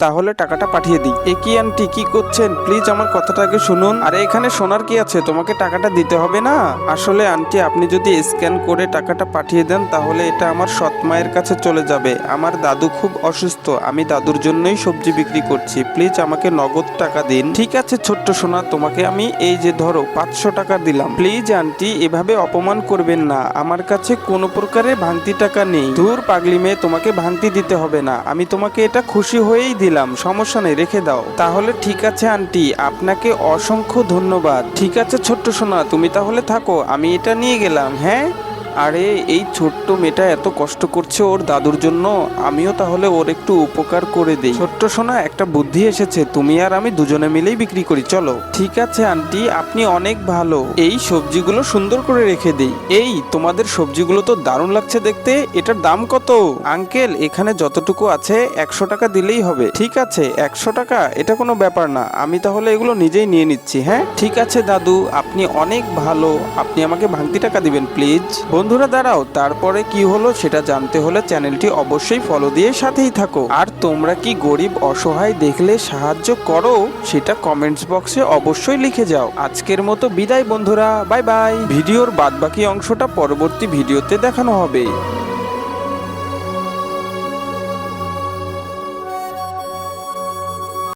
তাহলে টাকাটা পাঠিয়ে দিই। এ কি আন্টি, কি করছেন? প্লিজ আমার কথাটা আগে শুনুন। আরে এখানে শোনার কি আছে, তোমাকে টাকাটা দিতে হবে না। আসলে আন্টি, আপনি যদি স্ক্যান করে টাকাটা পাঠিয়ে দেন তাহলে এটা আমার সৎ মায়ের কাছে চলে যাবে। আমার দাদু খুব অসুস্থ, আমি দাদুর জন্যই সবজি বিক্রি করছি। প্লিজ আমাকে নগদ টাকা দিন। ঠিক আছে ছোট্ট সোনা, তোমাকে আমি এই যে ধরো 500 টাকা দিলাম। প্লিজ আন্টি, এভাবে অপমান করবেন না। আমার কাছে কোনো প্রকারের ভাঙতি টাকা নেই। দূর পাগলি মেয়ে, তোমাকে ভাঙতি দিতে হবে না। আমি তোমাকে এটা খুশি হয়েই দিলাম, সমস্যা নেই, রেখে দাও। তাহলে ঠিক আছে আন্টি, আপনাকে অসংখ্য ধন্যবাদ। ঠিক আছে ছোট্ট সোনা, তুমি তাহলে থাকো, আমি এটা নিয়ে গেলাম। হ্যাঁ, আরে এই ছোট্ট মেয়েটা এত কষ্ট করছে ওর দাদুর জন্য, আমিও তাহলে ওর একটু উপকার করে দেই। ছোট্ট সোনা, একটা বুদ্ধি এসেছে, তুমি আর আমি দুজনে মিলেই বিক্রি করি, চলো। ঠিক আছে আন্টি, আপনি অনেক ভালো। এই সবজিগুলো সুন্দর করে রেখে দেই। এই তোমাদের সবজিগুলো তো দারুণ লাগছে দেখতে, এটার দাম কত? আঙ্কেল, এখানে যতটুকু আছে 100 টাকা দিলেই হবে। ঠিক আছে, 100 টাকা, এটা কোনো ব্যাপার না, আমি তাহলে এগুলো নিজেই নিয়ে নিচ্ছি। হ্যাঁ ঠিক আছে দাদু, আপনি অনেক ভালো, আপনি আমাকে ভাঙতি টাকা দিবেন প্লিজ। বন্ধুরা দাঁড়াও, তারপরে কি হলো সেটা জানতে হলে চ্যানেলটি অবশ্যই ফলো দিয়ে সাথেই থাকো। আর তোমরা কি গরিব অসহায় দেখলে সাহায্য করো সেটা কমেন্টস বক্সে অবশ্যই লিখে যাও। আজকের মতো বিদায় বন্ধুরা, বাই বাই। ভিডিওর বাদবাকি অংশটা পরবর্তী ভিডিওতে দেখানো হবে।